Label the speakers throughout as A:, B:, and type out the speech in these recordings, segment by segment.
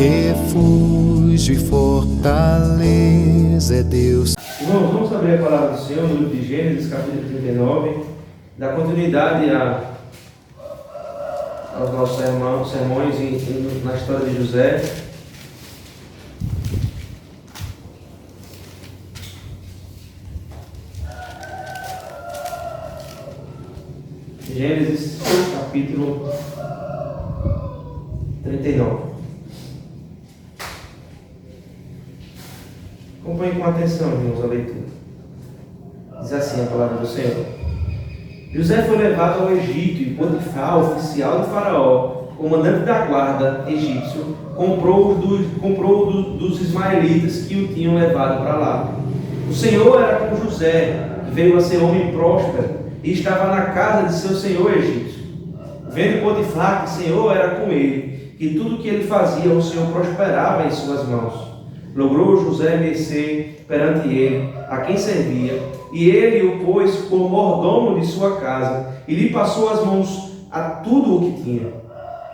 A: refúgio e fortaleza é Deus.
B: Irmãos, vamos abrir a palavra do Senhor no livro de Gênesis, capítulo 39, dar continuidade aos nossos sermões na história de José. Gênesis, capítulo 39. Acompanhe com atenção, irmãos, a leitura. Diz assim a palavra do Senhor. José foi levado ao Egito e Potifar, oficial de Faraó, comandante da guarda egípcio, comprou dos ismaelitas que o tinham levado para lá. O Senhor era com José, que veio a ser homem próspero, e estava na casa de seu senhor egípcio. Vendo Potifar que o Senhor era com ele, que tudo que ele fazia o Senhor prosperava em suas mãos. Logrou José mercê perante ele, a quem servia, e ele o pôs como mordomo de sua casa, e lhe passou as mãos a tudo o que tinha.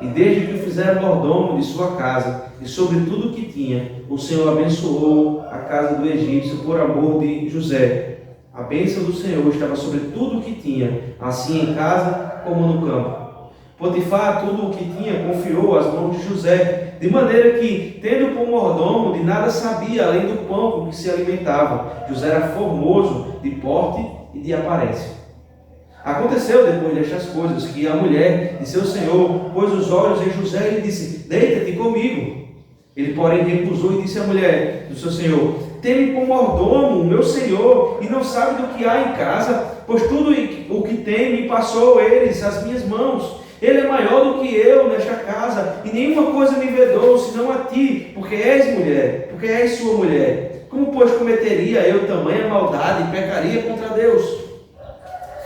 B: E desde que o fizeram mordomo de sua casa, e sobre tudo o que tinha, o Senhor abençoou a casa do egípcio por amor de José. A bênção do Senhor estava sobre tudo o que tinha, assim em casa como no campo. Potifar tudo o que tinha confiou às mãos de José, de maneira que, tendo por mordomo, de nada sabia, além do pão com que se alimentava. José era formoso de porte e de aparência. Aconteceu, depois destas coisas, que a mulher de seu senhor pôs os olhos em José e lhe disse: deita-te comigo. Ele, porém, recusou e disse à mulher do seu senhor: tem-me por mordomo, meu senhor, e não sabe do que há em casa, pois tudo o que tem me passou eles, as minhas mãos. Ele é maior do que eu nesta casa, e nenhuma coisa me vedou, senão a ti, porque és mulher, porque és sua mulher. Como, pois, cometeria eu tamanha maldade e pecaria contra Deus?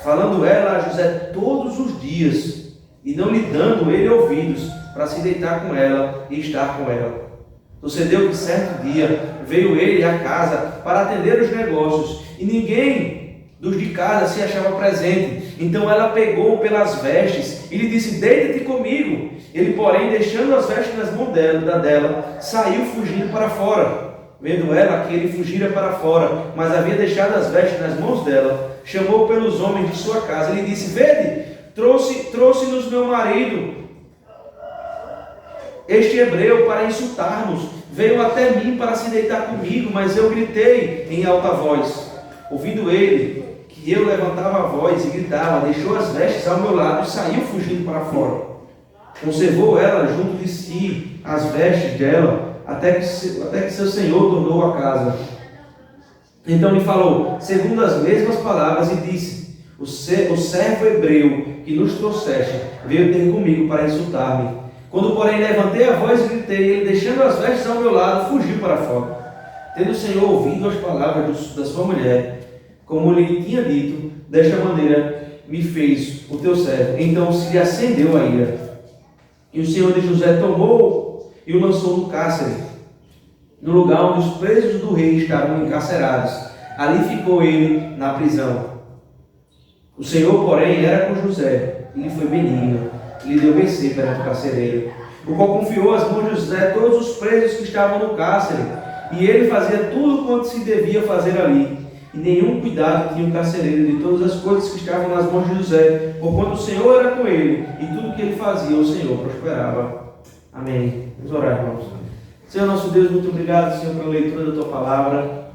B: Falando ela a José todos os dias, e não lhe dando ele ouvidos, para se deitar com ela e estar com ela. Sucedeu que certo dia veio ele à casa para atender os negócios, e ninguém dos de casa se achava presente. Então ela pegou pelas vestes e lhe disse: deita-te comigo. Ele, porém, deixando as vestes nas mãos dela, saiu fugindo para fora. Vendo ela que ele fugira para fora, mas havia deixado as vestes nas mãos dela, chamou pelos homens de sua casa e lhe disse: vede, trouxe-nos meu marido, este hebreu, para insultar-nos. Veio até mim para se deitar comigo, mas eu gritei em alta voz. Ouvindo ele que eu levantava a voz e gritava, deixou as vestes ao meu lado e saiu fugindo para fora. Conservou ela junto de si as vestes dela, até que seu senhor tornou a casa. Então lhe falou, segundo as mesmas palavras, e disse: o servo hebreu que nos trouxeste veio ter comigo para insultar-me. Quando, porém, levantei a voz e gritei, ele, deixando as vestes ao meu lado, fugiu para fora. Tendo o Senhor ouvido as palavras da sua mulher, como lhe tinha dito, desta maneira me fez o teu servo. Então se lhe acendeu a ira. E o Senhor de José tomou e o lançou no cárcere, no lugar onde os presos do rei estavam encarcerados. Ali ficou ele na prisão. O Senhor, porém, era com José, e lhe foi benigno, e lhe deu mercê perante o carcereiro, o qual confiou às mãos de José todos os presos que estavam no cárcere, e ele fazia tudo quanto se devia fazer ali. E nenhum cuidado tinha o carcereiro de todas as coisas que estavam nas mãos de José, porquanto o Senhor era com ele, e tudo que ele fazia, o Senhor prosperava. Amém. Vamos orar, irmãos. Senhor nosso Deus, muito obrigado, Senhor, pela leitura da Tua Palavra.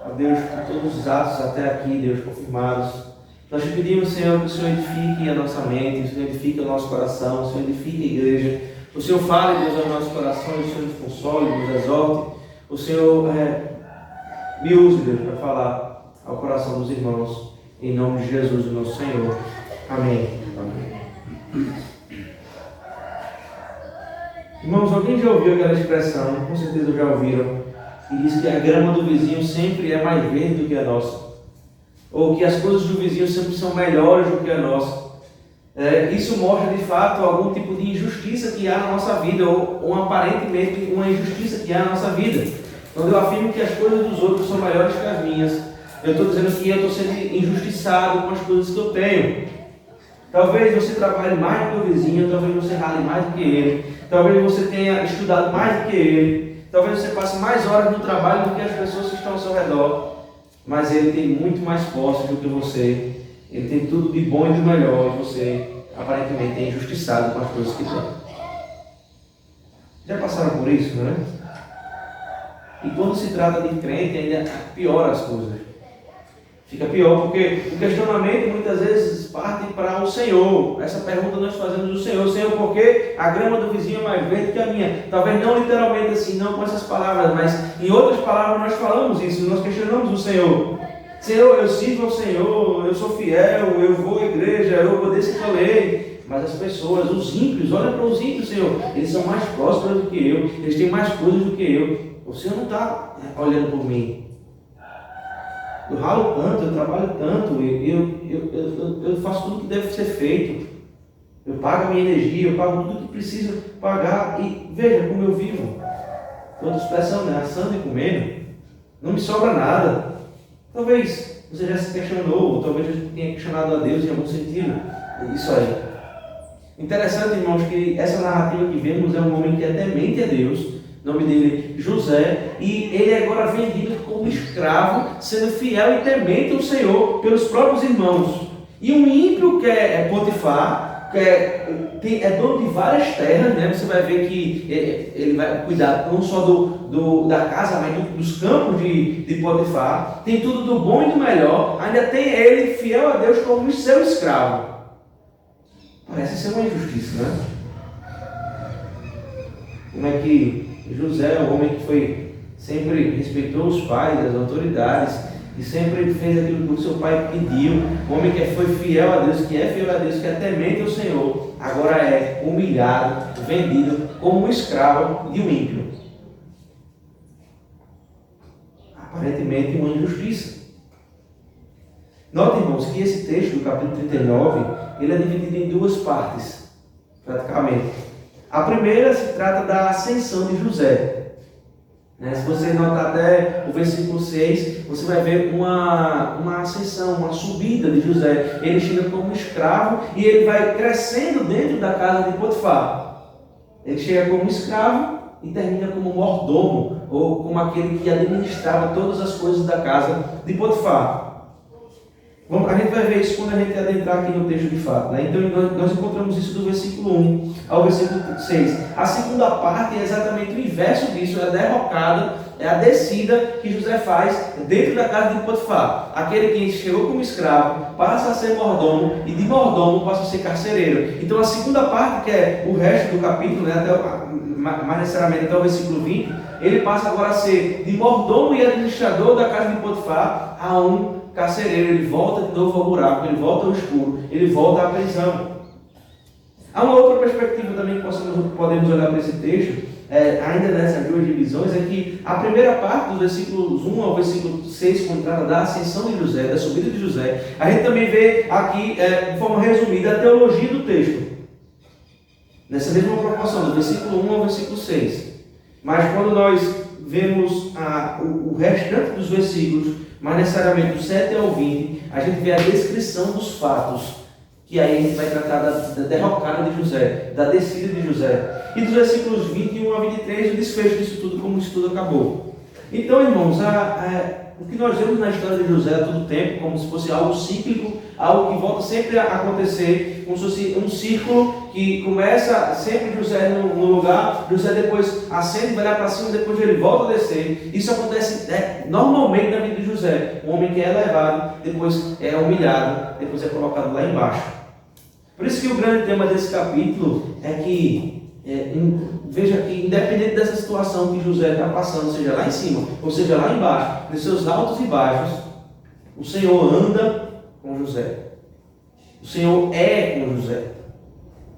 B: A Deus, por todos os atos até aqui, Deus, confirmados. Nós te pedimos, Senhor, que o Senhor edifique a nossa mente, o Senhor edifique o nosso coração, o Senhor edifique a igreja. O Senhor fale, Deus, aos nossos corações, o Senhor nos console, nos exorte. O Senhor me use, Deus, para falar ao coração dos irmãos, em nome de Jesus, o nosso Senhor. Amém. Amém. Irmãos, alguém já ouviu aquela expressão? Com certeza já ouviram. E diz que a grama do vizinho sempre é mais verde do que a nossa. Ou que as coisas do vizinho sempre são melhores do que a nossa. Isso mostra de fato algum tipo de injustiça que há na nossa vida, ou aparentemente uma injustiça que há na nossa vida. Quando eu afirmo que as coisas dos outros são melhores que as minhas, eu estou dizendo que eu estou sendo injustiçado com as coisas que eu tenho. Talvez você trabalhe mais do que o vizinho, talvez você rale mais do que ele, talvez você tenha estudado mais do que ele, talvez você passe mais horas no trabalho do que as pessoas que estão ao seu redor, mas ele tem muito mais posse do que você, ele tem tudo de bom e de melhor, e você aparentemente é injustiçado com as coisas que tem. Já passaram por isso, não é? E quando se trata de crente, ainda piora as coisas. Fica pior, porque o questionamento muitas vezes parte para o Senhor. Essa pergunta nós fazemos do Senhor. Senhor, por que a grama do vizinho é mais verde que a minha? Talvez não literalmente assim, não com essas palavras, mas em outras palavras nós falamos isso, nós questionamos o Senhor. Senhor, eu sirvo ao Senhor, eu sou fiel, eu vou à igreja, eu obedeço a tua lei. Mas as pessoas, os ímpios, olha para os ímpios, Senhor, eles são mais prósperos do que eu, eles têm mais coisas do que eu. O Senhor não está olhando por mim. Eu ralo tanto, eu trabalho tanto, eu faço tudo que deve ser feito. Eu pago a minha energia, eu pago tudo que preciso pagar. E veja como eu vivo. Outra expressão, né? Assando e comendo. Não me sobra nada. Talvez você já se questionou, ou talvez já tenha questionado a Deus em algum sentido. Isso aí. Interessante, irmãos, que essa narrativa que vemos é um homem que é temente a Deus. O nome dele José, e ele é agora vendido como escravo, sendo fiel e temente ao Senhor pelos próprios irmãos. E um ímpio que é Potifar, que é dono de várias terras, né? Você vai ver que ele vai cuidar não só da casa, mas dos campos de Potifar. Tem tudo do bom e do melhor, ainda tem ele fiel a Deus como seu escravo. Parece ser uma injustiça, né? Como é que José, o homem que sempre respeitou os pais, as autoridades, e sempre fez aquilo que o seu pai pediu, o homem que foi fiel a Deus, que é fiel a Deus, que é temente ao Senhor, agora é humilhado, vendido como um escravo de um ímpio. Aparentemente uma injustiça. Note, irmãos, que esse texto do capítulo 39, ele é dividido em duas partes, praticamente. A primeira se trata da ascensão de José. Se você notar até o versículo 6, você vai ver uma ascensão, uma subida de José. Ele chega como escravo e ele vai crescendo dentro da casa de Potifar. Ele chega como escravo e termina como mordomo, ou como aquele que administrava todas as coisas da casa de Potifar. A gente vai ver isso quando a gente adentrar aqui no texto de fato, né? Então nós encontramos isso do versículo 1 ao versículo 6. A segunda parte é exatamente o inverso disso, é a derrocada, é a descida que José faz dentro da casa de Potifar. Aquele que chegou como escravo passa a ser mordomo e de mordomo passa a ser carcereiro. Então a segunda parte, que é o resto do capítulo, né, mais necessariamente até o versículo 20, ele passa agora a ser de mordomo e administrador da casa de Potifar a um carcereiro. Ele volta de novo ao buraco, ele volta ao escuro, ele volta à prisão. Há uma outra perspectiva também que podemos olhar para esse texto, ainda nessas duas divisões, é que a primeira parte, dos versículos 1 ao versículo 6, quando trata da ascensão de José, da subida de José, a gente também vê aqui, de forma resumida, a teologia do texto. Nessa mesma proporção, do versículo 1 ao versículo 6. Mas quando nós vemos o restante dos versículos, mais necessariamente do 7 ao 20, a gente vê a descrição dos fatos, que aí a gente vai tratar da derrocada de José, da descida de José. E dos versículos 21 a 23, o desfecho disso tudo, como isso tudo acabou. Então, irmãos, o que nós vemos na história de José a todo tempo, como se fosse algo cíclico, algo que volta sempre a acontecer, como se fosse um círculo que começa sempre José no lugar, José depois ascende, vai lá para cima, depois ele volta a descer. Isso acontece normalmente na vida de José, um homem que é elevado, depois é humilhado, depois é colocado lá embaixo. Por isso que o grande tema desse capítulo é que, veja que independente dessa situação que José está passando, seja lá em cima, ou seja lá embaixo, nos seus altos e baixos, o Senhor anda com José. O Senhor é com José.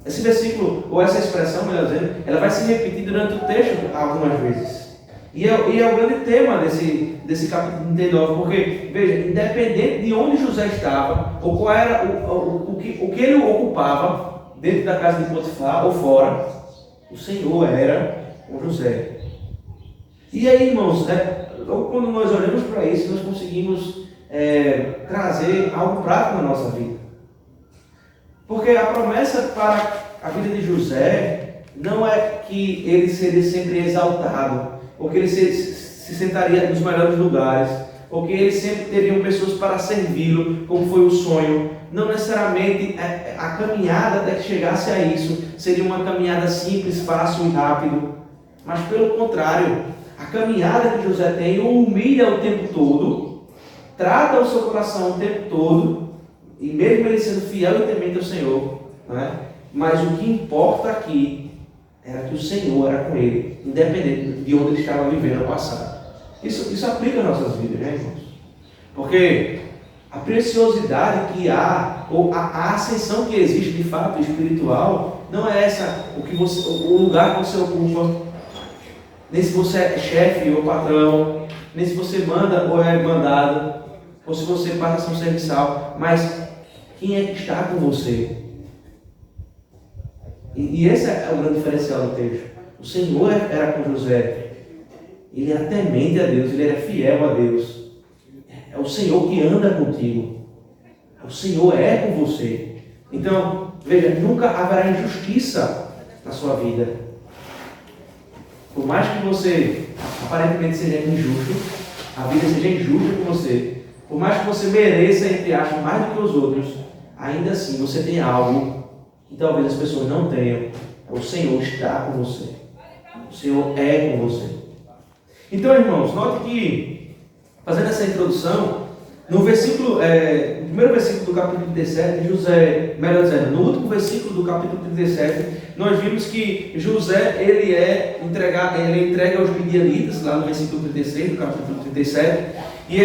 B: Esse versículo, ou essa expressão, melhor dizendo, ela vai se repetir durante o texto algumas vezes. E é o grande tema desse capítulo 39, porque, veja, independente de onde José estava, ou qual era o que ele ocupava, dentro da casa de Potifar ou fora, o Senhor era com José. E aí, irmãos, quando nós olhamos para isso, nós conseguimos trazer algo prático na nossa vida. Porque a promessa para a vida de José não é que ele seria sempre exaltado, ou que ele se sentaria nos melhores lugares, ou que ele sempre teriam pessoas para servi-lo, como foi o sonho. Não necessariamente a caminhada até que chegasse a isso seria uma caminhada simples, fácil e rápido, mas pelo contrário, a caminhada que José tem o humilha o tempo todo, trata o seu coração o tempo todo, e mesmo ele sendo fiel e temente ao Senhor, não é? Mas o que importa aqui era que o Senhor era com ele, independente de onde ele estava vivendo no passado. Isso aplica às nossas vidas, né, irmãos? Porque a preciosidade que há, ou a ascensão que existe de fato espiritual, não é essa o lugar que você ocupa, nem se você é chefe ou patrão, nem se você manda ou é mandado, ou se você passa a ser um serviçal, mas quem é que está com você? E esse é o grande diferencial do texto. O Senhor era com José. Ele era temente a Deus, ele era fiel a Deus. É o Senhor que anda contigo. O Senhor é com você. Então, veja, nunca haverá injustiça na sua vida. Por mais que você aparentemente seja injusto, a vida seja injusta com você, por mais que você mereça, entre aspas, mais do que os outros, ainda assim você tem algo que talvez as pessoas não tenham. O Senhor está com você. O Senhor é com você. Então, irmãos, note que, fazendo essa introdução, no primeiro versículo do capítulo 37, José, melhor dizendo, no último versículo do capítulo 37, nós vimos que José, ele entrega aos midianitas, lá no versículo 36, do capítulo 37, e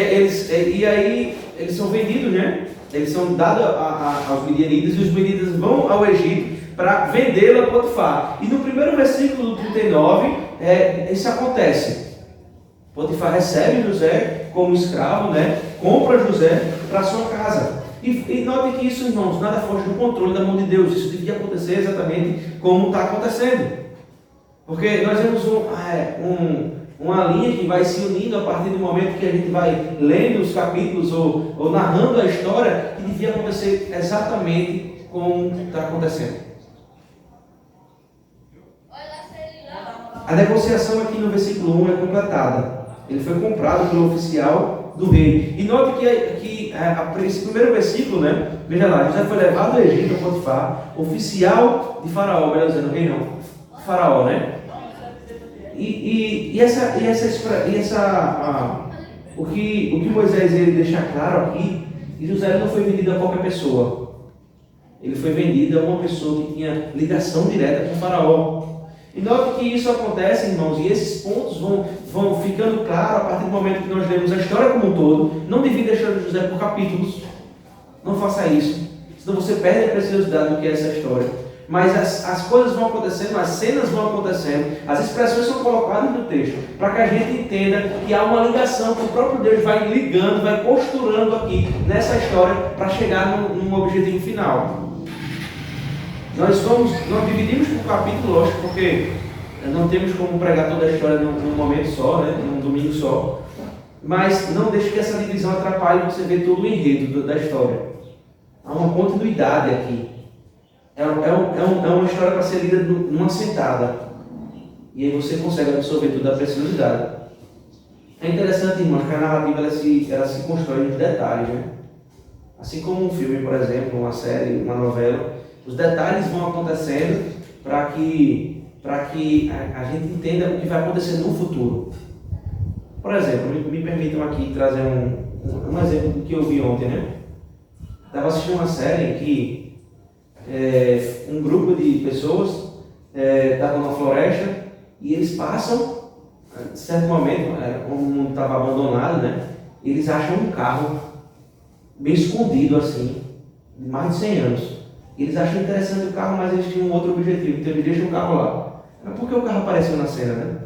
B: aí eles são vendidos, né? Eles são dados aos midianitas, e os midianitas vão ao Egito para vendê-lo a Potifar. E no primeiro versículo do 39, isso acontece. Potifar recebe José como escravo, né? Compra José para sua casa. E note que isso, irmãos, nada foge do controle da mão de Deus. Isso devia acontecer exatamente como está acontecendo. Porque nós vemos uma linha que vai se unindo a partir do momento que a gente vai lendo os capítulos ou narrando a história, que devia acontecer exatamente como está acontecendo. A negociação aqui no versículo 1 é completada. Ele foi comprado pelo oficial do rei. E note que esse primeiro versículo, né? Veja lá, José foi levado ao Egito a Potifar, oficial de Faraó, melhor dizendo, rei não, Faraó, né? O que Moisés ele deixa claro aqui, que José não foi vendido a qualquer pessoa. Ele foi vendido a uma pessoa que tinha ligação direta com o Faraó. E note que isso acontece, irmãos, e esses pontos vão ficando claros a partir do momento que nós lemos a história como um todo. Não divida a história de José por capítulos. Não faça isso. Senão você perde a preciosidade do que é essa história. Mas as coisas vão acontecendo, as cenas vão acontecendo, as expressões são colocadas no texto, para que a gente entenda que há uma ligação que o próprio Deus vai ligando, vai costurando aqui nessa história para chegar num objetivo final. Nós dividimos por capítulo, lógico, porque não temos como pregar toda a história num momento só, né, num domingo só. Mas não deixe que essa divisão atrapalhe você ver todo o enredo da história. Há uma continuidade aqui. É uma história para ser lida numa sentada. E aí você consegue absorver toda a preciosidade. É interessante, irmãos, que a narrativa ela se constrói nos detalhes, né? Assim como um filme, por exemplo, uma série, uma novela, os detalhes vão acontecendo para que a gente entenda o que vai acontecer no futuro. Por exemplo, me permitam aqui trazer um exemplo do que eu vi ontem, né? Estava assistindo uma série em que um grupo de pessoas estava numa floresta e eles passam, em certo momento, como o mundo estava abandonado, né? Eles acham um carro bem escondido assim, de mais de 100 anos. Eles acham interessante o carro, mas eles tinham um outro objetivo, então eles deixam o carro lá. Mas por que o carro apareceu na cena, né?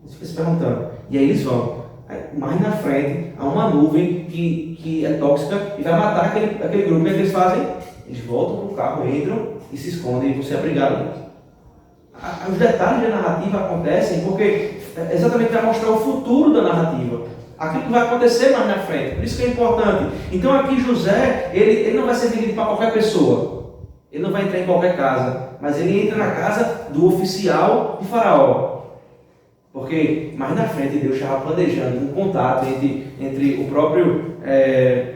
B: Eles ficam se perguntando. E aí eles vão. Aí, mais na frente, há uma nuvem que é tóxica e vai matar aquele grupo. O que eles fazem? Eles voltam para o carro, entram e se escondem e vão ser abrigados. Os detalhes da narrativa acontecem porque exatamente para mostrar o futuro da narrativa. Aquilo que vai acontecer mais na frente. Por isso que é importante. Então aqui José, ele não vai ser vendido para qualquer pessoa. Ele não vai entrar em qualquer casa, mas ele entra na casa do oficial de Faraó. Porque mais na frente Deus estava planejando um contato entre o próprio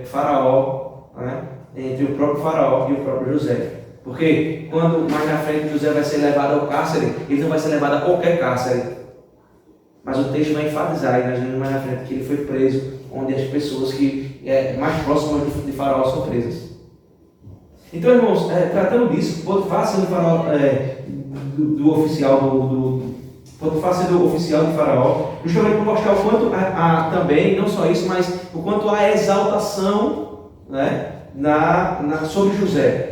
B: Faraó, né? Entre o próprio Faraó e o próprio José. Porque quando mais na frente José vai ser levado ao cárcere, ele não vai ser levado a qualquer cárcere. Mas o texto vai enfatizar, e nós vemos mais na frente, que ele foi preso, onde as pessoas que mais próximas de Faraó são presas. Então, irmãos, tratando disso, Potifar sendo do oficial Potifar sendo o oficial de Faraó, justamente para mostrar o quanto também, não só isso, mas o quanto há exaltação, né, sobre José.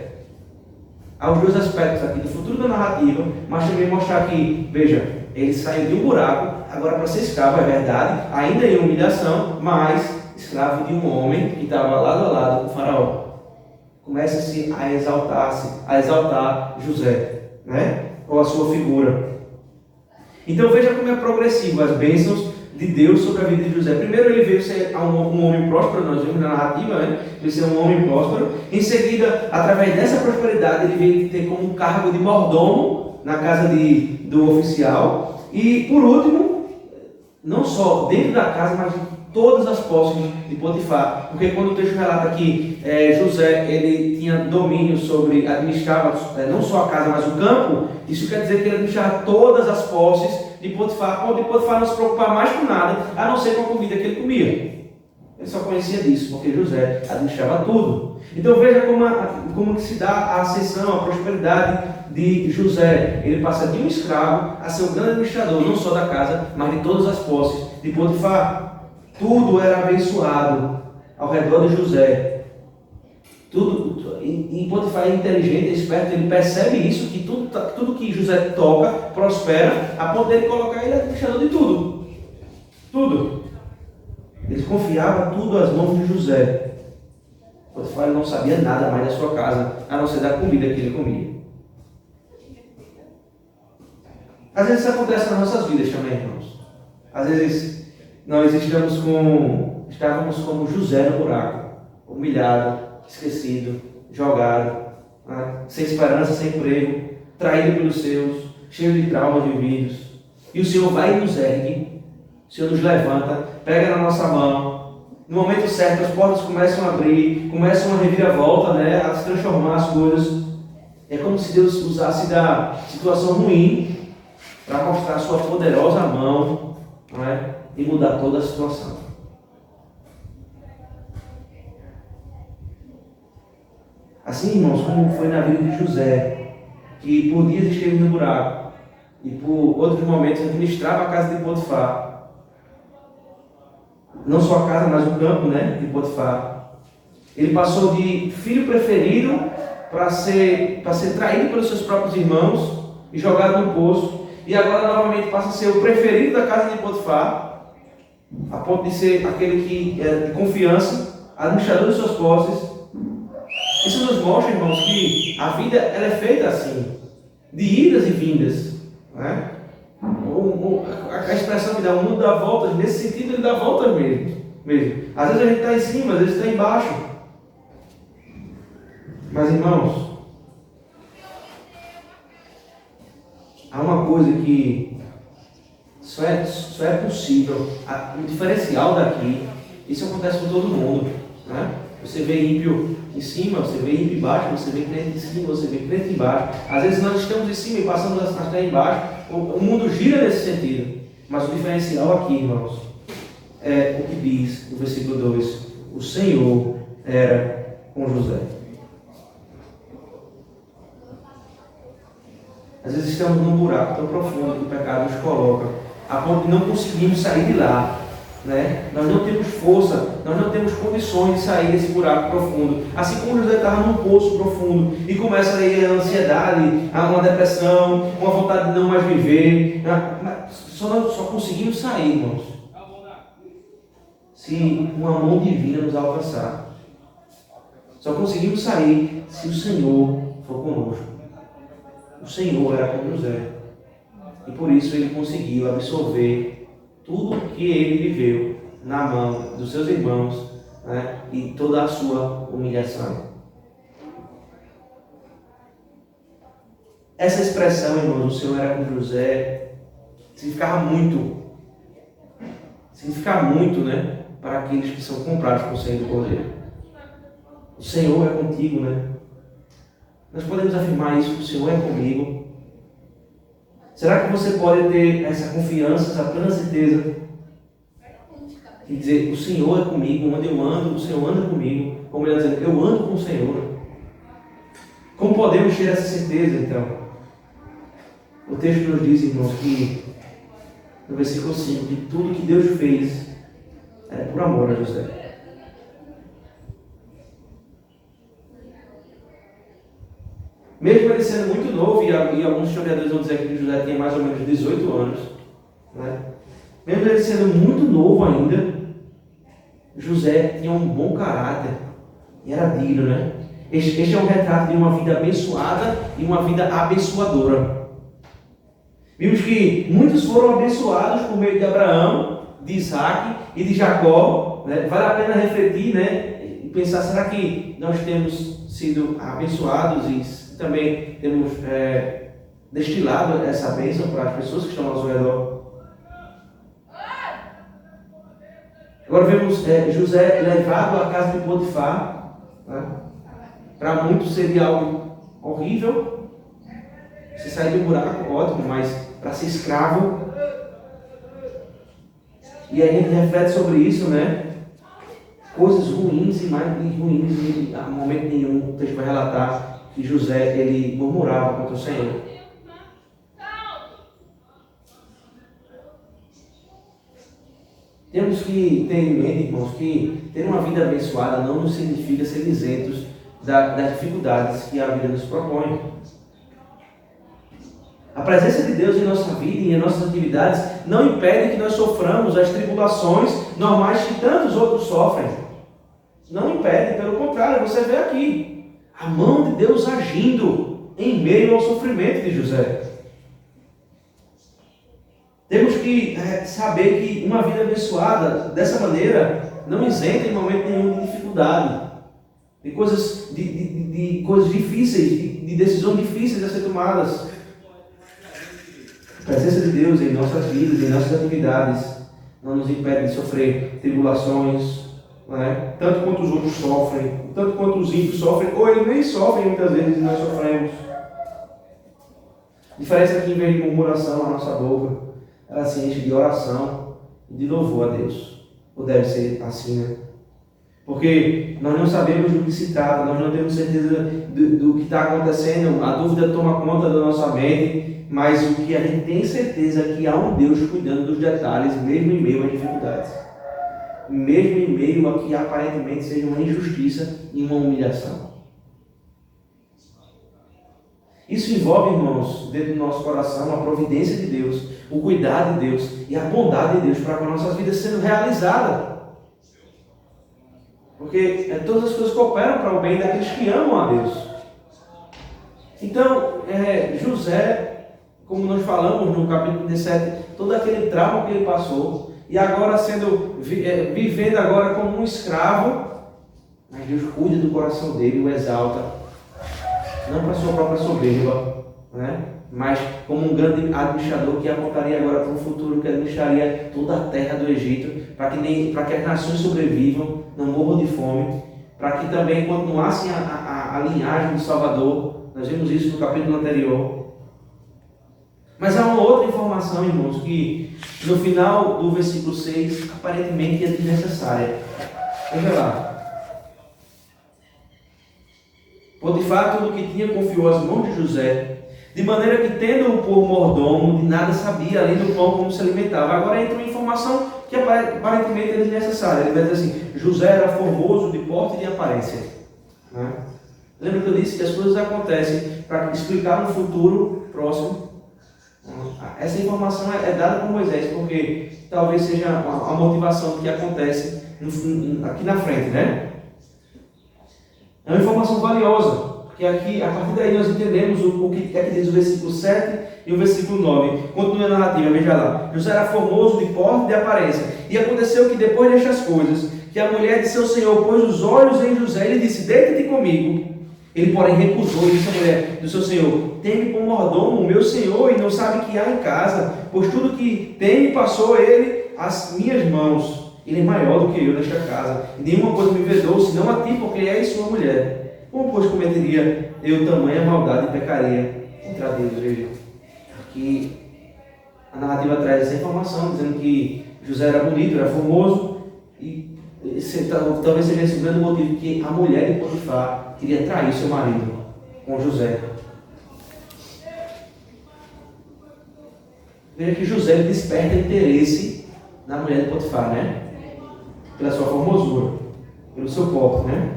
B: Há os dois aspectos aqui do futuro da narrativa, mas também mostrar que, veja, ele saiu de um buraco, agora para ser escravo, é verdade, ainda em humilhação, mas escravo de um homem que estava lado a lado com o Faraó. Começa-se a exaltar José, né, ou a sua figura. Então veja como é progressivo as bênçãos de Deus sobre a vida de José. Primeiro ele veio ser um homem próspero, nós vimos na narrativa, né? Ele ser um homem próspero. Em seguida, através dessa prosperidade, ele veio ter como um cargo de mordomo na casa do oficial. E por último, não só dentro da casa, mas de todas as posses de Potifar. Porque quando o texto relata que José ele tinha domínio sobre, administrava não só a casa, mas o campo, isso quer dizer que ele administrava todas as posses de Potifar, onde Potifar não se preocupava mais com nada, a não ser com a comida que ele comia. Ele só conhecia disso, porque José administrava tudo. Então veja como que se dá a ascensão, a prosperidade de José. Ele passa de um escravo a ser um grande administrador, não só da casa, mas de todas as posses de Potifar. Tudo era abençoado ao redor de José. E Potifar é inteligente, é esperto, ele percebe isso, que tudo que José toca, prospera, a ponto dele colocar ele administrador de tudo. Tudo. Ele confiava tudo às mãos de José. Potifar não sabia nada mais da sua casa, a não ser da comida que ele comia. Às vezes isso acontece nas nossas vidas também, irmãos. Às vezes nós estávamos como José no buraco, humilhado, esquecido, jogado, né? Sem esperança, sem emprego, traído pelos seus, cheio de traumas vividos. E o Senhor vai e nos ergue, o Senhor nos levanta, pega na nossa mão. No momento certo, as portas começam a abrir, começam a reviravolta, né? A se transformar as coisas. É como se Deus usasse da situação ruim para mostrar a sua poderosa mão, né? E mudar toda a situação. Assim, irmãos, como foi na vida de José, que por dias esteve no buraco e por outros momentos administrava a casa de Potifar. Não só a casa, mas o campo, né, de Potifar. Ele passou de filho preferido para ser traído pelos seus próprios irmãos e jogado no poço. E agora novamente passa a ser o preferido da casa de Potifar, a ponto de ser aquele que é de confiança, administrador de suas posses. Isso nos mostra, irmãos, que a vida ela é feita assim, de idas e vindas, né? A expressão que dá, o mundo dá voltas, nesse sentido ele dá voltas mesmo. Às vezes a gente está em cima, às vezes está embaixo. Mas, irmãos, há uma coisa que só é possível, o diferencial daqui, isso acontece com todo mundo, né? Você vê ímpio em cima, você vê ímpio embaixo, você vê crente em cima, você vê crente embaixo. Às vezes nós estamos em cima e passamos até embaixo, o mundo gira nesse sentido. Mas o diferencial aqui, irmãos, é o que diz no versículo 2, o Senhor era com José. Às vezes estamos num buraco tão profundo que o pecado nos coloca, a ponto de não conseguirmos sair de lá, né? Nós não temos força, nós não temos condições de sair desse buraco profundo. Assim como José estava num poço profundo e começa aí a ansiedade, uma depressão, uma vontade de não mais viver. Só conseguimos sair, irmãos, se uma mão divina nos alcançar. Só conseguimos sair se o Senhor for conosco. O Senhor era com José. E por isso ele conseguiu absorver tudo que ele viveu na mão dos seus irmãos, né? E toda a sua humilhação. Essa expressão, irmãos, o Senhor era com José, significava muito, né? Para aqueles que são comprados por sangue do Cordeiro. O Senhor é contigo, né? Nós podemos afirmar isso, que o Senhor é comigo. Será que você pode ter essa confiança, essa plena certeza e dizer, o Senhor é comigo, onde eu ando, o Senhor anda comigo, como ele está dizendo, eu ando com o Senhor. Como podemos ter essa certeza, então? O texto nos diz, irmãos, que no versículo 5, que tudo que Deus fez era por amor a José. Mesmo ele sendo muito novo, e alguns historiadores vão dizer que José tinha mais ou menos 18 anos, né? Mesmo ele sendo muito novo ainda, José tinha um bom caráter e era digno, né? Este é um retrato de uma vida abençoada e uma vida abençoadora. Vimos que muitos foram abençoados por meio de Abraão, de Isaac e de Jacó, né? Vale a pena refletir, né? E pensar, será que nós temos sido abençoados e também temos destilado essa bênção para as pessoas que estão ao nosso redor? Agora vemos José levado à casa de Potifar, né? Para muitos seria algo horrível. Se sair do buraco, ótimo, mas para ser escravo. E aí a gente reflete sobre isso, né? Coisas ruins e mais ruins, e a momento nenhum o texto vai relatar que José ele murmurava contra o Senhor. Temos que ter em mente, irmãos, que ter uma vida abençoada não nos significa ser isentos das dificuldades que a vida nos propõe. A presença de Deus em nossa vida e em nossas atividades não impede que nós soframos as tribulações normais que tantos outros sofrem. Não impede, pelo contrário, você vê aqui a mão de Deus agindo em meio ao sofrimento de José. Temos que saber que uma vida abençoada dessa maneira não isenta em momento nenhum de dificuldade, de coisas difíceis, de decisões difíceis a ser tomadas. A presença de Deus em nossas vidas, em nossas atividades, não nos impede de sofrer tribulações, não é? Tanto quanto os outros sofrem, tanto quanto os ímpios sofrem, ou eles nem sofrem muitas vezes e nós sofremos. A diferença é que em vez de murmuração, a nossa boca ela se enche de oração e de louvor a Deus. Ou deve ser assim, né? Porque nós não sabemos do que se trata, nós não temos certeza do que está acontecendo, a dúvida toma conta da nossa mente, mas o que a gente tem certeza é que há um Deus cuidando dos detalhes, mesmo em meio às dificuldades. Mesmo em meio a que aparentemente seja uma injustiça e uma humilhação. Isso envolve, irmãos, dentro do nosso coração, a providência de Deus, o cuidado de Deus e a bondade de Deus para com nossas vidas sendo realizadas. Porque todas as coisas cooperam para o bem daqueles que amam a Deus. Então, José, como nós falamos no capítulo 17, todo aquele trauma que ele passou, e agora vivendo agora como um escravo, mas Deus cuida do coração dele, o exalta. Não para sua própria soberba, né? Mas como um grande administrador que apontaria agora para um futuro que administraria toda a terra do Egito, para que as nações sobrevivam, não morram de fome, para que também continuasse a linhagem do Salvador. Nós vimos isso no capítulo anterior. Mas há uma outra informação, irmãos, que no final do versículo 6 aparentemente é desnecessária. Veja lá. Potifar tudo o que tinha confiou às mãos de José, de maneira que, tendo-o por mordomo, de nada sabia, além do pão, como se alimentava. Agora entra uma informação que aparentemente é desnecessária. Ele vai dizer assim: José era formoso de porte e de aparência. Né? Lembra que eu disse que as coisas acontecem para explicar um futuro próximo? Essa informação é dada por Moisés, porque talvez seja a motivação do que acontece aqui na frente, né? É uma informação valiosa, porque aqui, a partir daí nós entendemos o que é que diz o versículo 7 e o versículo 9. Continua a narrativa, veja lá. José era formoso de porte e de aparência. E aconteceu que depois destas coisas, que a mulher de seu senhor pôs os olhos em José e lhe disse: deita-te comigo. Ele, porém, recusou e disse à mulher do seu senhor: teme por mordomo o meu senhor, e não sabe que há em casa, pois tudo que tem passou ele às minhas mãos. Ele é maior do que eu nesta casa, e nenhuma coisa me vedou, senão a ti, porque és sua mulher. Como, pois, cometeria eu tamanha maldade e pecaria contra Deus? Veja, aqui a narrativa traz essa informação, dizendo que José era bonito, era formoso, e talvez seja esse o grande motivo que a mulher de Potifar queria trair seu marido com José. Veja que José desperta interesse na mulher de Potifar, né? Pela sua formosura, pelo seu corpo, né?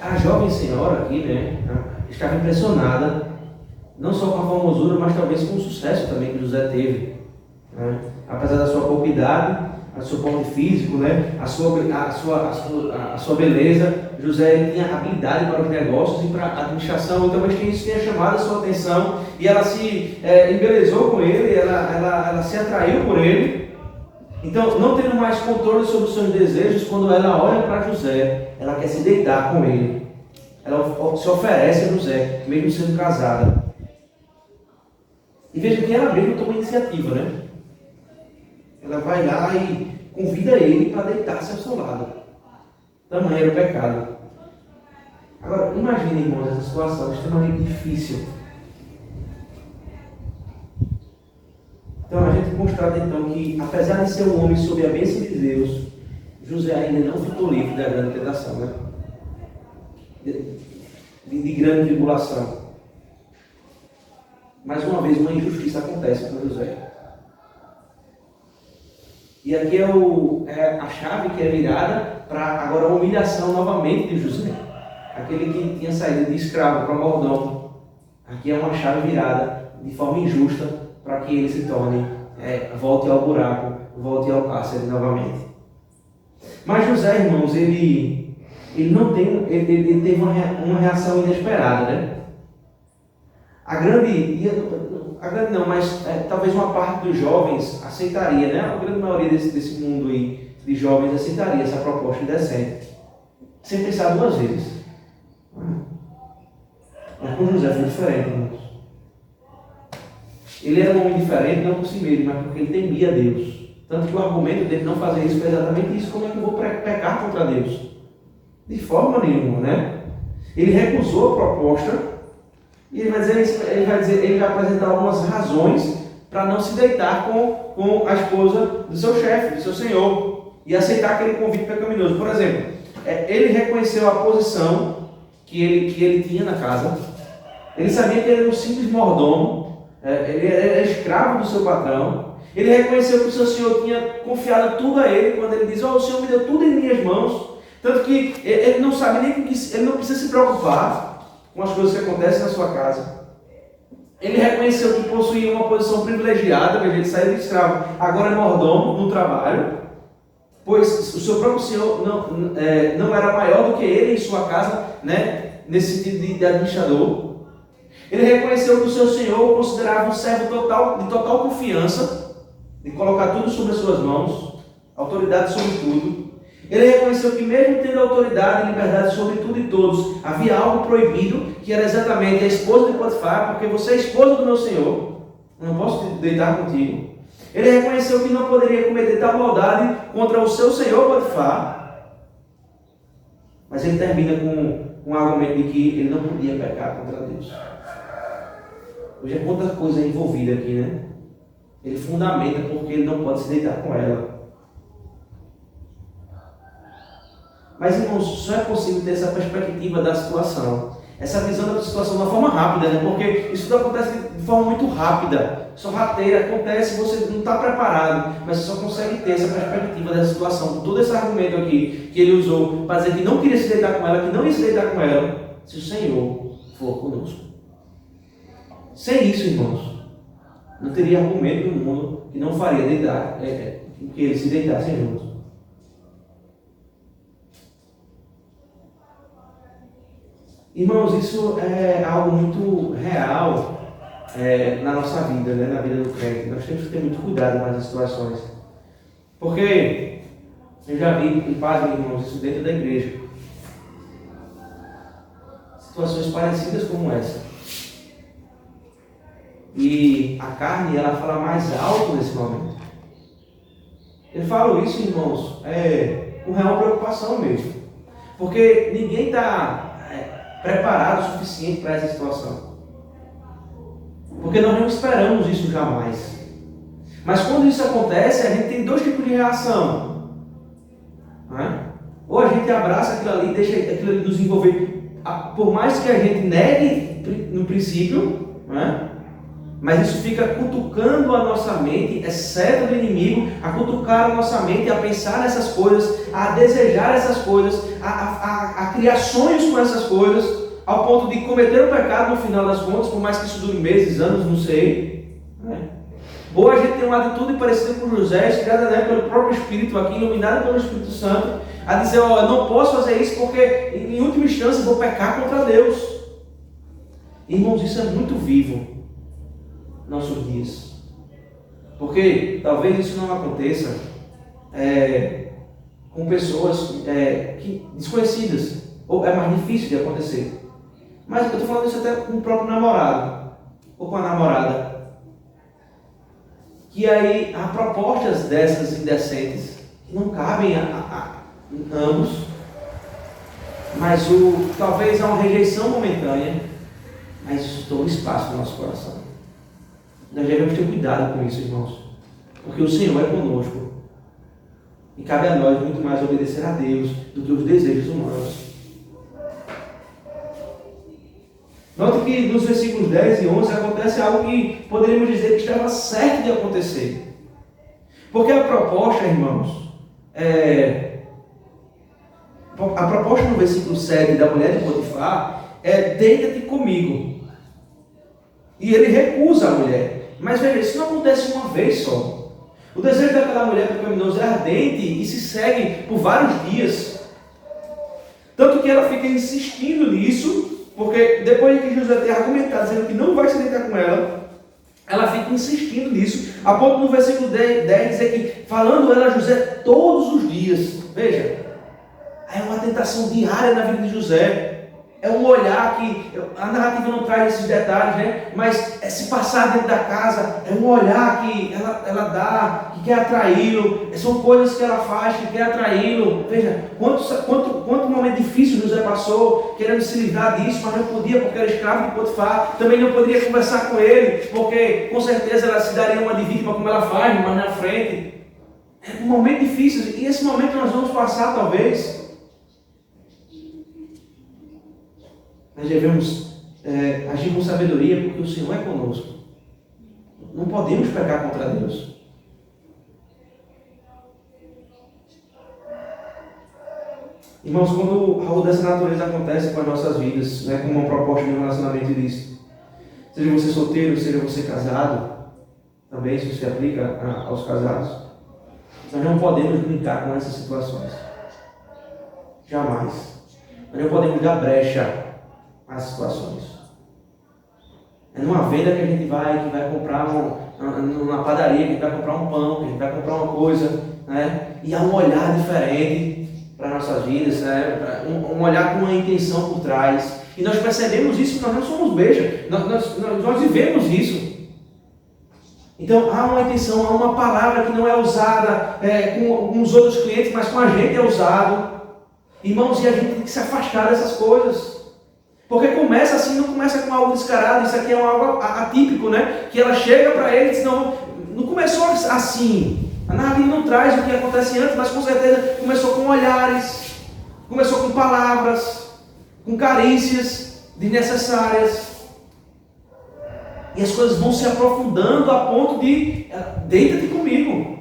B: A jovem senhora aqui, né, estava impressionada, não só com a formosura, mas talvez com o sucesso também que José teve, né? Apesar da sua pouca idade, do seu porte físico, né, a sua beleza, José tinha habilidade para os negócios e para a administração, então isso tinha chamado a sua atenção, e ela se embelezou com ele, ela se atraiu por ele. Então, não tendo mais controle sobre os seus desejos, quando ela olha para José, ela quer se deitar com ele. Ela se oferece a José, mesmo sendo casada. E veja que ela mesma toma iniciativa, né? Ela vai lá e convida ele para deitar-se ao seu lado. Tamanho era o pecado. Agora, imagine, irmãos, essa situação extremamente difícil. Então a gente constata então que, apesar de ser um homem sob a bênção de Deus, José ainda não ficou livre da grande tentação, né? De grande tribulação. Mais uma vez, uma injustiça acontece com José. E aqui é a chave que é virada para agora a humilhação novamente de José. Aquele que tinha saído de escravo para mordomo. Aqui é uma chave virada de forma injusta para que ele se torne, volte ao buraco, volte ao cárcere novamente. Mas José, irmãos, ele teve uma reação inesperada, né? Talvez uma parte dos jovens aceitaria, né? A grande maioria desse mundo aí de jovens aceitaria essa proposta indecente, sem pensar duas vezes. Mas com José foi diferente, irmãos. Ele era um homem diferente, não por si mesmo, mas porque ele temia Deus. Tanto que o argumento dele não fazer isso foi exatamente isso: como é que eu vou pecar contra Deus? De forma nenhuma, né? Ele recusou a proposta e ele vai apresentar algumas razões para não se deitar com a esposa do seu chefe, do seu senhor, e aceitar aquele convite pecaminoso. Por exemplo, ele reconheceu a posição que ele tinha na casa. Ele sabia que ele era um simples mordomo, ele era escravo do seu patrão. Ele reconheceu que o seu senhor tinha confiado tudo a ele, quando ele diz: o senhor me deu tudo em minhas mãos. Tanto que ele não sabe nem ele não precisa se preocupar com as coisas que acontecem na sua casa. Ele reconheceu que possuía uma posição privilegiada, veja, ele saiu de escravo, agora é mordomo no trabalho, pois o seu próprio senhor não era maior do que ele em sua casa, né, nesse sentido de administrador. Ele reconheceu que o seu senhor o considerava um servo de total confiança, de colocar tudo sobre as suas mãos, autoridade sobre tudo. Ele reconheceu que, mesmo tendo autoridade e liberdade sobre tudo e todos, havia algo proibido, que era exatamente a esposa de Potifar, porque você é esposa do meu senhor, eu não posso deitar contigo. Ele reconheceu que não poderia cometer tal maldade contra o seu senhor Potifar, mas ele termina com um argumento de que ele não podia pecar contra Deus. Hoje é quanta coisa envolvida aqui, né? Ele fundamenta porque ele não pode se deitar com ela. Mas, irmãos, só é possível ter essa perspectiva da situação, essa visão da situação de uma forma rápida, né? Porque isso tudo acontece de forma muito rápida, sorrateira, acontece, você não está preparado, mas você só consegue ter essa perspectiva dessa situação, com todo esse argumento aqui que ele usou para dizer que não queria se deitar com ela, que não ia se deitar com ela, se o Senhor for conosco. Sem isso, irmãos, não teria argumento no mundo que não faria que eles se deitassem juntos. Irmãos, isso é algo muito real na nossa vida, né? Na vida do crente. Nós temos que ter muito cuidado com essas situações. Porque eu já vi, e pasmem, irmãos, isso dentro da igreja. situações parecidas como essa. E a carne, ela fala mais alto nesse momento. Eu falo isso, irmãos, com real preocupação mesmo. Porque ninguém está preparado o suficiente para essa situação. Porque nós não esperamos isso jamais. Mas quando isso acontece, a gente tem dois tipos de reação. Não é? Ou a gente abraça aquilo ali, deixa aquilo ali nos envolver, por mais que a gente negue no princípio, não é? Mas isso fica cutucando a nossa mente, é seta do inimigo, a cutucar a nossa mente, a pensar nessas coisas, a desejar essas coisas, a criar sonhos com essas coisas, ao ponto de cometer o pecado no final das contas, por mais que isso dure meses, anos, não sei. Né? Ou a gente tem uma atitude parecida com José, inspirada, né, pelo próprio Espírito aqui, iluminada pelo Espírito Santo, a dizer, eu não posso fazer isso porque, em última instância, eu vou pecar contra Deus. Irmãos, isso é muito vivo nossos dias. Porque talvez isso não aconteça com pessoas desconhecidas, ou é mais difícil de acontecer. Mas eu estou falando isso até com o próprio namorado, ou com a namorada. Que aí há propostas dessas indecentes que não cabem a ambos, mas talvez há uma rejeição momentânea, mas isso toma espaço no nosso coração. Nós devemos ter cuidado com isso, irmãos, porque o Senhor é conosco e cabe a nós muito mais obedecer a Deus do que os desejos humanos. Note que nos versículos 10 e 11 acontece algo que poderíamos dizer que estava certo de acontecer, porque a proposta, irmãos, a proposta no versículo 7 da mulher de Potifar é: deita-te comigo. E ele recusa a mulher. Mas veja, isso não acontece uma vez só. O desejo daquela mulher pecaminosa é ardente e se segue por vários dias. Tanto que ela fica insistindo nisso, porque depois de que José tem argumentado dizendo que não vai se deitar com ela, ela fica insistindo nisso, a ponto no versículo 10 dizer que, falando ela a José todos os dias. Veja, é uma tentação diária na vida de José. É um olhar que, a narrativa não traz esses detalhes, né? Mas se passar dentro da casa, é um olhar que ela dá, que quer atraí-lo. São coisas que ela faz, que quer atraí-lo. Veja, quanto momento difícil José passou, querendo se livrar disso, mas não podia porque era escravo de Potifar. Também não poderia conversar com ele, porque com certeza ela se daria uma de vítima como ela faz, mas na frente. É um momento difícil, e esse momento nós vamos passar talvez. Nós devemos agir com sabedoria, porque o Senhor é conosco. Não podemos pecar contra Deus. Irmãos, quando algo dessa natureza acontece com as nossas vidas, né, como uma proposta de um relacionamento ilícito, seja você solteiro, seja você casado, também isso se aplica aos casados, nós não podemos brincar com essas situações. Jamais. Nós não podemos dar brecha as situações. É numa venda que a gente vai comprar numa padaria, que a gente vai comprar um pão, que a gente vai comprar uma coisa, né? E há um olhar diferente para nossas vidas, né? Um olhar com uma intenção por trás. E nós percebemos isso, nós não somos beija, nós vivemos isso. Então há uma intenção, há uma palavra que não é usada com os outros clientes, mas com a gente é usado. Irmãos, e a gente tem que se afastar dessas coisas. Porque começa assim, não começa com algo descarado, isso aqui é algo atípico, né? Que ela chega para ele e diz, não começou assim. A narrativa não traz o que acontece antes, mas com certeza começou com olhares, começou com palavras, com carícias desnecessárias. E as coisas vão se aprofundando a ponto de, deita-te comigo.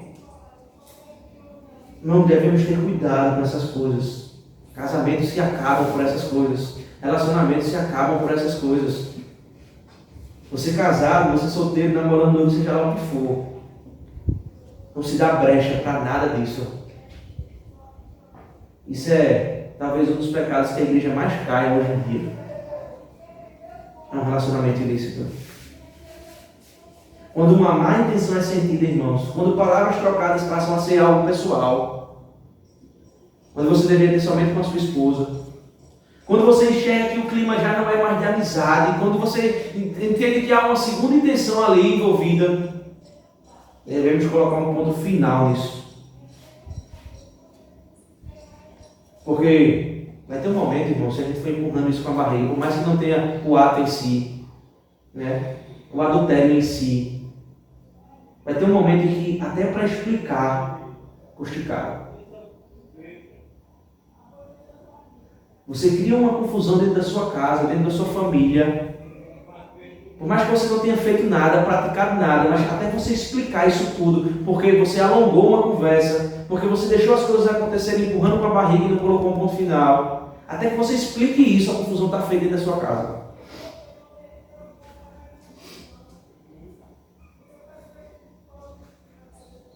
B: Não devemos ter cuidado com essas coisas. Casamentos se acabam por essas coisas. Relacionamentos se acabam por essas coisas. Você casado, você solteiro, namorando, seja lá o que for. Não se dá brecha para nada disso. Isso é talvez um dos pecados que a igreja mais cai hoje em dia. É um relacionamento ilícito. Quando uma má intenção é sentida, irmãos, quando palavras trocadas passam a ser algo pessoal, quando você deveria ter somente com a sua esposa, Quando você enxerga que o clima já não é mais de amizade, quando você entende que há uma segunda intenção ali envolvida, devemos colocar um ponto final nisso. Porque vai ter um momento, irmão, se a gente for empurrando isso com a barriga, por mais que não tenha o ato em si, né? O adultério em si, vai ter um momento em que, até para explicar, custa caro. Você cria uma confusão dentro da sua casa, dentro da sua família. Por mais que você não tenha feito nada, praticado nada, mas até você explicar isso tudo, porque você alongou uma conversa, porque você deixou as coisas acontecerem empurrando com a barriga e não colocou um ponto final. Até que você explique isso, a confusão está feita dentro da sua casa.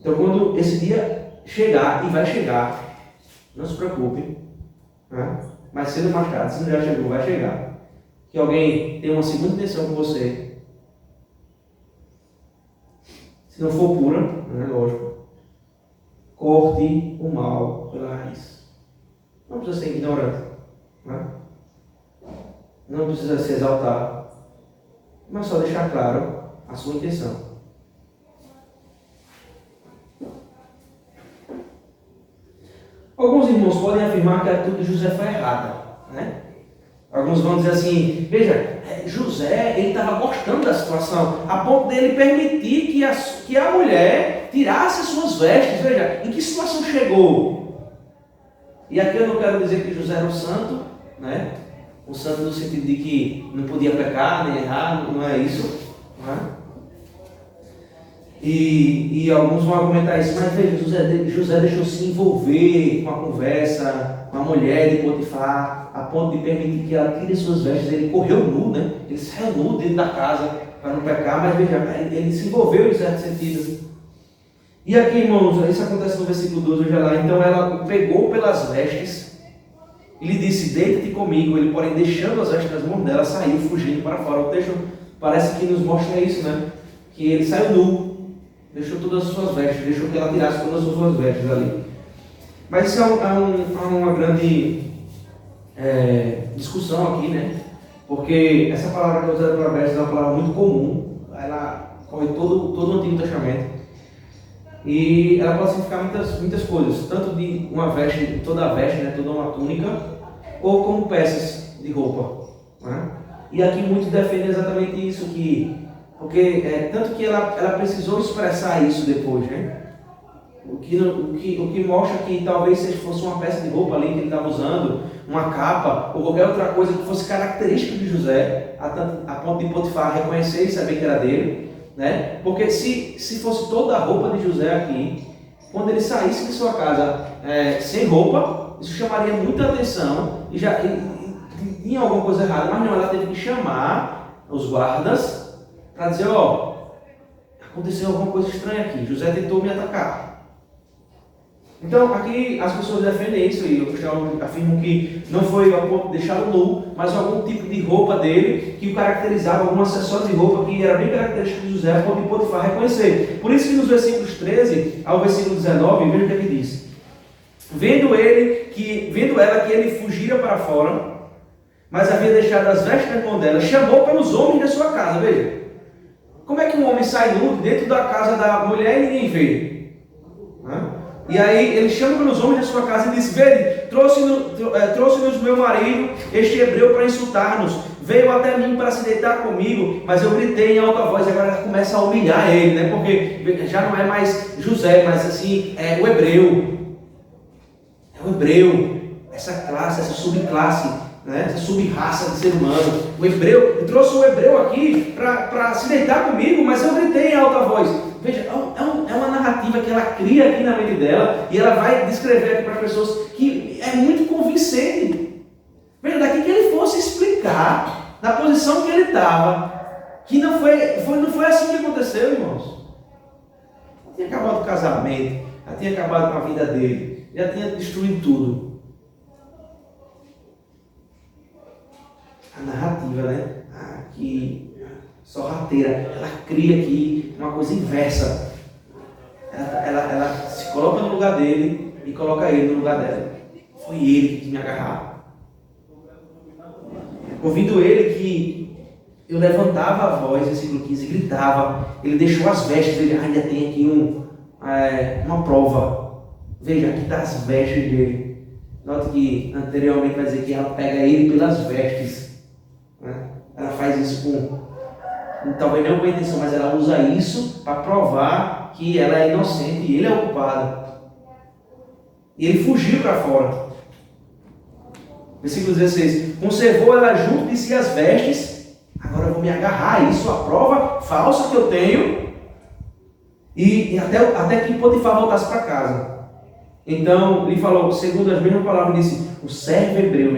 B: Então, quando esse dia chegar, e vai chegar, não se preocupe, né? Mais cedo ou mais tarde, se não já chegou, vai chegar. Que alguém tem uma segunda intenção com você. Se não for pura, né, lógico, corte o mal pela raiz. Não precisa ser ignorante, né? Não precisa se exaltar, mas só deixar claro a sua intenção. Alguns irmãos podem afirmar que a atitude de José foi errada, né? Alguns vão dizer assim, veja, José, ele estava gostando da situação, a ponto dele permitir que a mulher tirasse suas vestes. Veja, em que situação chegou? E aqui eu não quero dizer que José era um santo, né? Um santo no sentido de que não podia pecar, nem errar, não é isso, né? E alguns vão argumentar isso, mas veja, José deixou se envolver com a conversa, com a mulher de Potifar, a ponto de permitir que ela tire suas vestes. Ele correu nu, né? Ele saiu nu dentro da casa para não pecar, mas veja, ele se envolveu em certo sentido. E aqui, irmãos, isso acontece no versículo 12, veja lá. Então ela o pegou pelas vestes e lhe disse, deita-te comigo. Ele, porém, deixando as vestes nas mãos dela, saiu fugindo para fora. O texto parece que nos mostra isso, né? Que ele saiu nu. Deixou todas as suas vestes, deixou que ela tirasse todas as suas vestes ali. Mas isso é uma grande discussão aqui, né? Porque essa palavra que é usada para vestes é uma palavra muito comum. Ela corre todo o Antigo Testamento. E ela pode significar muitas coisas. Tanto de uma veste, toda a veste, né? Toda uma túnica, ou como peças de roupa, né? E aqui muitos defendem exatamente isso, porque tanto que ela precisou expressar isso depois, né? O que mostra que talvez se fosse uma peça de roupa ali que ele estava usando, uma capa ou qualquer outra coisa que fosse característica de José, a ponto de Potifar reconhecer e saber que era dele, né? Porque se fosse toda a roupa de José aqui, quando ele saísse de sua casa sem roupa, isso chamaria muita atenção e tinha alguma coisa errada, mas não, ela teve que chamar os guardas para dizer, aconteceu alguma coisa estranha aqui, José tentou me atacar. Então aqui as pessoas defendem isso e afirmam que não foi a ponto de deixá-lo nu, mas algum tipo de roupa dele que o caracterizava, algum acessório de roupa que era bem característico de José, a ponto de Potifar reconhecer. Por isso que nos versículos 13 ao versículo 19, veja o que ele diz. Vendo ela que ele fugira para fora, mas havia deixado as vestes na mão dela, chamou pelos homens da sua casa. Veja, como é que um homem sai nu dentro da casa da mulher e ninguém vê? E aí ele chama pelos homens da sua casa e diz, vede, trouxe-nos meu marido, este hebreu, para insultar-nos. Veio até mim para se deitar comigo, mas eu gritei em alta voz. Agora ela começa a humilhar ele, né? Porque já não é mais José, mas assim, é o hebreu. É o hebreu, essa classe, essa subclasse, né? Essa sub-raça de ser humano. O hebreu, eu trouxe o hebreu aqui para se deitar comigo, mas eu gritei em alta voz. Veja, é uma narrativa que ela cria aqui na mente dela e ela vai descrever aqui para as pessoas que é muito convincente. Veja, daqui que ele fosse explicar, na posição que ele estava, que não foi assim que aconteceu, irmãos. Já tinha acabado o casamento, já tinha acabado com a vida dele, já tinha destruído tudo. A narrativa, né? Aqui, sorrateira, ela cria aqui uma coisa inversa. Ela se coloca no lugar dele e coloca ele no lugar dela. Foi ele que me agarrava. ouvindo ele que eu levantava a voz, versículo 15, gritava, ele deixou as vestes, ele ainda tem aqui uma prova. Veja, aqui está as vestes dele. Note que anteriormente vai dizer que ela pega ele pelas vestes. Né? Ela faz isso talvez não com intenção, mas ela usa isso para provar que ela é inocente e ele é o culpado. E ele fugiu para fora. Versículo 16: conservou ela junto de si as vestes. Agora eu vou me agarrar a isso, a prova falsa que eu tenho. E até que Potifar voltasse para casa. Então, ele falou, segundo as mesmas palavras, disse: o servo hebreu,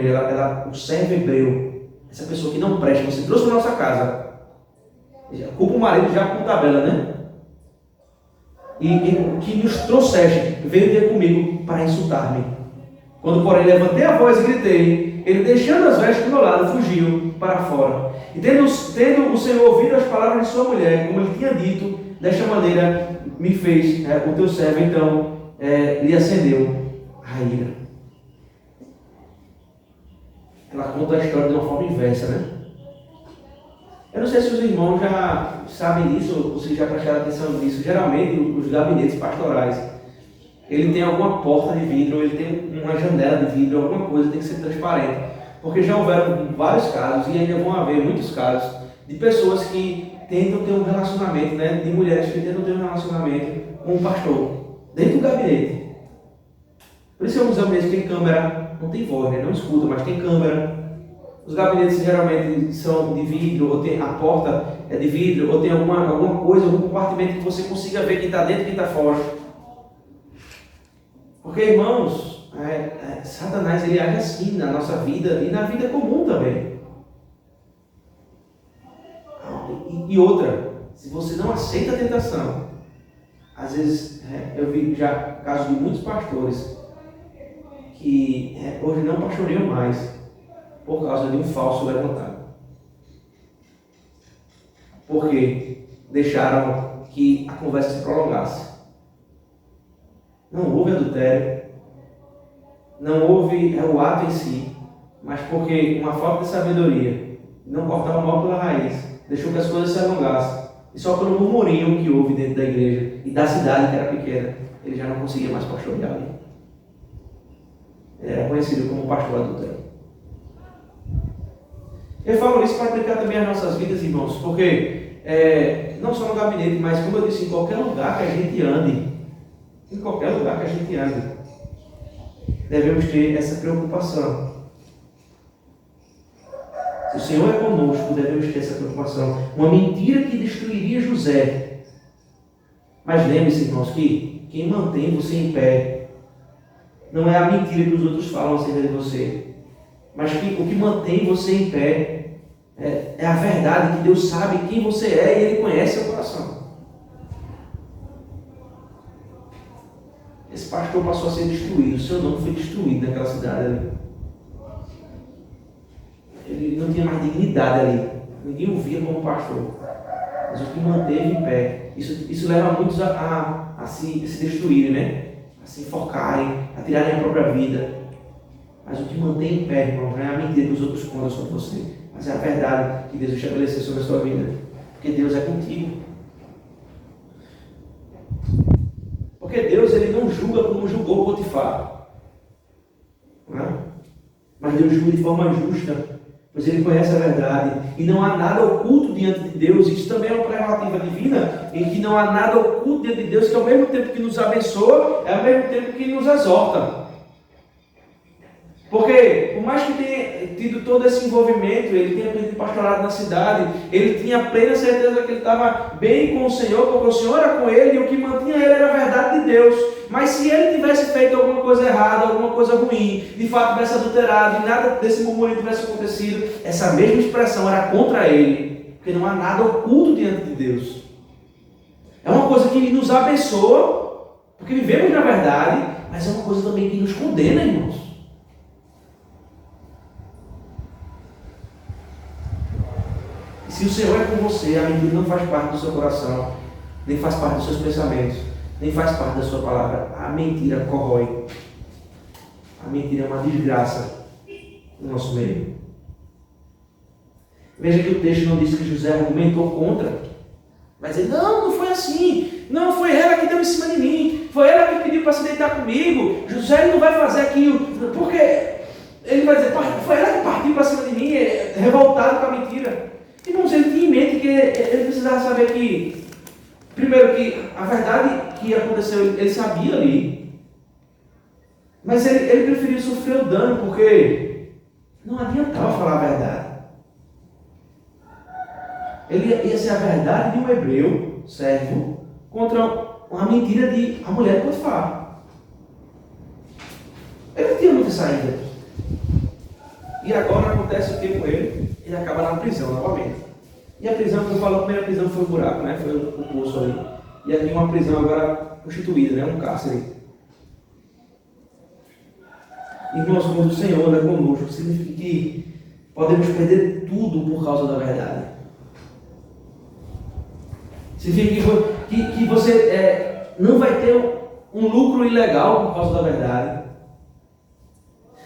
B: o servo hebreu, essa pessoa que não presta, você trouxe para nossa casa. Culpa o marido já com tabela, né? E o que nos trouxeste veio ter comigo para insultar-me. Quando, porém, levantei a voz e gritei, ele, deixando as vestes do meu lado, fugiu para fora. E tendo o Senhor ouvido as palavras de sua mulher, como ele tinha dito, desta maneira me fez o teu servo, então lhe acendeu a ira. Ela conta a história de uma forma inversa, né? Eu não sei se os irmãos já sabem disso, ou se já prestaram atenção nisso. Geralmente, os gabinetes pastorais, ele tem alguma porta de vidro, ele tem uma janela de vidro, alguma coisa tem que ser transparente. Porque já houveram vários casos, e ainda vão haver muitos casos, de pessoas que tentam ter um relacionamento, né, de mulheres que tentam ter um relacionamento com o pastor, dentro do gabinete. Por isso, alguns gabinetes tem câmera, não tem voz, né, não escuta, mas tem câmera. Os gabinetes geralmente são de vidro, ou tem a porta é de vidro, ou tem alguma coisa, algum compartimento que você consiga ver quem está dentro e quem está fora. Porque, irmãos, Satanás ele age assim na nossa vida e na vida comum também. E outra, se você não aceita a tentação, às vezes eu vi já casos de muitos pastores que hoje não pastoreiam mais por causa de um falso levantado. Porque deixaram que a conversa se prolongasse. Não houve adultério, não houve o ato em si, mas porque uma falta de sabedoria, não cortar o mal pela raiz, deixou que as coisas se alongassem. E só pelo murmurinho que houve dentro da igreja e da cidade que era pequena, ele já não conseguia mais pastorear ali. Ele era conhecido como pastor adultério. Eu falo isso para aplicar também às nossas vidas, irmãos, porque não só no gabinete, mas como eu disse, em qualquer lugar que a gente ande, devemos ter essa preocupação. Se o Senhor é conosco, devemos ter essa preocupação. Uma mentira que destruiria José. Mas lembre-se, irmãos, que quem mantém você em pé não é a mentira que os outros falam acerca de você, mas que o que mantém você em pé é a verdade, que Deus sabe quem você é e Ele conhece seu coração. Esse pastor passou a ser destruído, o seu nome foi destruído naquela cidade ali. Ele não tinha mais dignidade ali, ninguém o via como pastor. Mas o que manteve em pé, isso leva muitos a se destruírem, né? A se enforcarem, a tirarem a própria vida. Mas o que mantém em pé, irmão, não é a mentira que os outros contam sobre você, mas é a verdade que Deus estabeleceu sobre a sua vida. Porque Deus é contigo. Porque Deus ele não julga como julgou Potifar. Não é? Mas Deus julga de forma justa, pois Ele conhece a verdade. E não há nada oculto diante de Deus. Isso também é uma prerrogativa divina, em que não há nada oculto diante de Deus, que ao mesmo tempo que nos abençoa, é ao mesmo tempo que nos exorta. Porque, por mais que tenha tido todo esse envolvimento, ele tenha tido pastorado na cidade, ele tinha plena certeza que ele estava bem com o Senhor, porque o Senhor era com ele e o que mantinha ele era a verdade de Deus. Mas se ele tivesse feito alguma coisa errada, alguma coisa ruim, de fato tivesse adulterado e nada desse murmúrio tivesse acontecido, essa mesma expressão era contra ele, porque não há nada oculto diante de Deus. É uma coisa que nos abençoa, porque vivemos na verdade, mas é uma coisa também que nos condena, irmãos. Se o Senhor é com você, a mentira não faz parte do seu coração, nem faz parte dos seus pensamentos, nem faz parte da sua palavra. A mentira corrói. A mentira é uma desgraça no nosso meio. Veja que o texto não diz que José argumentou contra. Vai dizer, não foi assim. Não, foi ela que deu em cima de mim. Foi ela que pediu para se deitar comigo. José não vai fazer aquilo. Porque ele vai dizer, foi ela que partiu para cima de mim, revoltado com a mentira. Irmãos, ele tinha em mente que ele precisava saber que, primeiro, que a verdade que aconteceu, ele sabia ali. Mas ele preferiu sofrer o dano, porque não adiantava falar a verdade. Ele ia ser a verdade de um hebreu, servo, contra uma mentira de a mulher de Potifar. Ele não tinha muita saída. E agora acontece o que com ele? Ele acaba na prisão novamente. E a prisão, como eu falo, a primeira prisão foi o buraco, né? Foi o poço ali. E aqui uma prisão agora constituída, né? Um cárcere. Irmãos, quando o Senhor anda conosco, significa que podemos perder tudo por causa da verdade. Significa que você não vai ter um lucro ilegal por causa da verdade.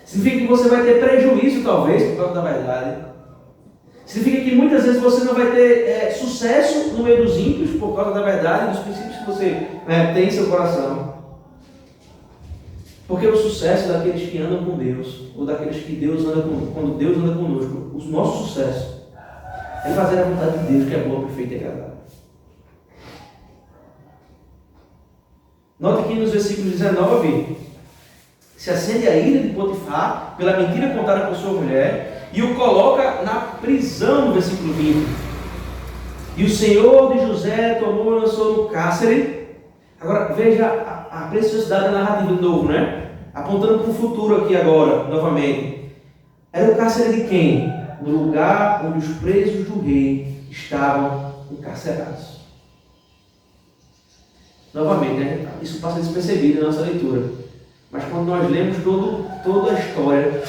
B: Significa que você vai ter prejuízo, talvez, por causa da verdade. Significa que muitas vezes você não vai ter sucesso no meio dos ímpios por causa da verdade, dos princípios que você tem em seu coração. Porque o sucesso daqueles que andam com Deus, ou daqueles que Deus anda quando Deus anda conosco, o nosso sucesso é fazer a vontade de Deus, que é boa, perfeita e agradável. Note que nos versículos 19 se acende a ira de Potifar pela mentira contada por sua mulher e o coloca na prisão no versículo 20. E o Senhor de José tomou e lançou no cárcere. Agora veja a preciosidade da narrativa de novo, né? Apontando para o futuro aqui agora, novamente. Era o cárcere de quem? No lugar onde os presos do rei estavam encarcerados. Novamente, né? Isso passa despercebido na nossa leitura. Mas quando nós lemos toda a história,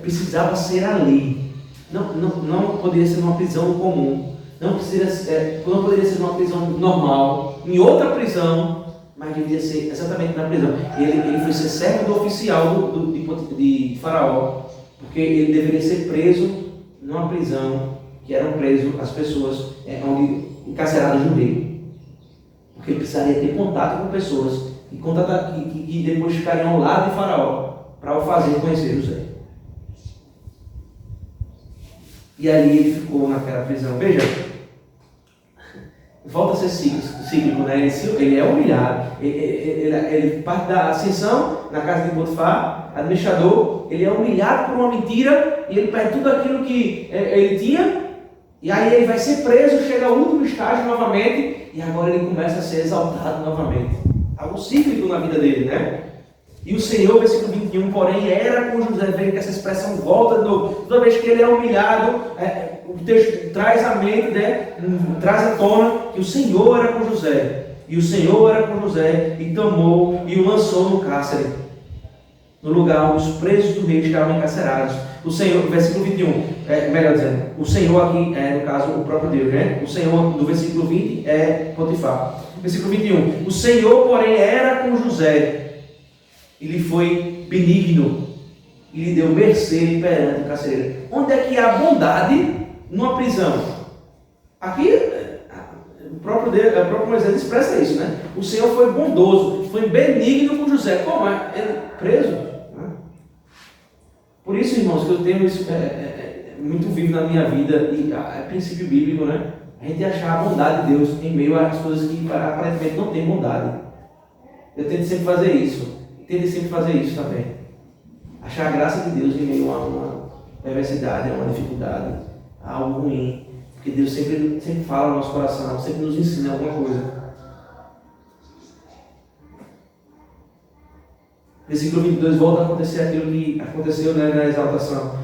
B: precisava ser ali. Não poderia ser uma prisão comum. Não poderia ser uma prisão normal. Em outra prisão, mas devia ser exatamente na prisão. Ele foi ser servo do oficial de Faraó, porque ele deveria ser preso numa prisão que eram presos as pessoas encarceradas no rei. Porque ele precisaria ter contato com pessoas que depois ficariam ao lado de Faraó para o fazer conhecer José. E ali ele ficou naquela prisão. Veja, volta a ser cíclico, né? Ele é humilhado. Ele parte da ascensão na casa de Potifar, administrador. Ele é humilhado por uma mentira e ele perde tudo aquilo que ele tinha. E aí ele vai ser preso, chega ao último estágio novamente, e agora ele começa a ser exaltado novamente. Algo cíclico na vida dele, né? E o Senhor, versículo 21, porém, era com José. Veja que essa expressão volta de novo. Toda vez que ele é humilhado, o texto traz à mente, né? Traz à tona que o Senhor era com José. E o Senhor era com José e tomou e o lançou no cárcere, no lugar onde os presos do rei estavam encarcerados. O Senhor, versículo 21, melhor dizendo, o Senhor aqui no caso, o próprio Deus, né? O Senhor, do versículo 20, é Potifar. Versículo 21, o Senhor, porém, era com José, e lhe foi benigno, e lhe deu mercê perante o carcereiro. Onde é que há bondade numa prisão? Aqui, o próprio Moisés expressa isso, né? O Senhor foi bondoso, foi benigno com José. Como é? Ele preso. Por isso, irmãos, que eu tenho isso muito vivo na minha vida, e é princípio bíblico, né? A gente achar a bondade de Deus em meio às coisas que aparentemente não tem bondade. Eu tento sempre fazer isso. Tente sempre fazer isso também. Achar a graça de Deus em meio a uma perversidade, a uma dificuldade, a algo ruim. Porque Deus sempre fala no nosso coração, sempre nos ensina alguma coisa. Versículo 22, volta a acontecer aquilo que aconteceu na exaltação.